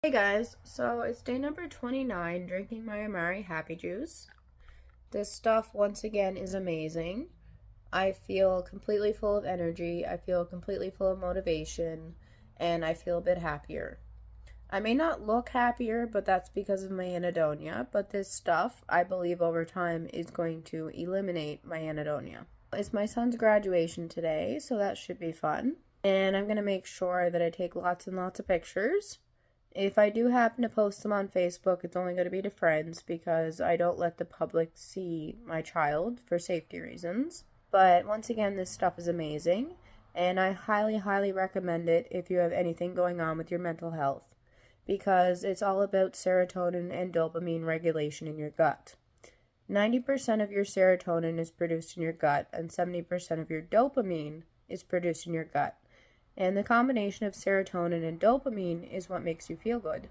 Hey guys, so it's day number 29 drinking my Amare Happy Juice. This stuff, once again, is amazing. I feel completely full of energy, I feel completely full of motivation, and I feel a bit happier. I may not look happier, but that's because of my anhedonia, but this stuff, I believe over time, is going to eliminate my anhedonia. It's my son's graduation today, so that should be fun. And I'm going to make sure that I take lots and lots of pictures. If I do happen to post them on Facebook, it's only going to be to friends because I don't let the public see my child for safety reasons. But once again, this stuff is amazing, and I highly, highly recommend it if you have anything going on with your mental health because it's all about serotonin and dopamine regulation in your gut. 90% of your serotonin is produced in your gut, and 70% of your dopamine is produced in your gut. And the combination of serotonin and dopamine is what makes you feel good.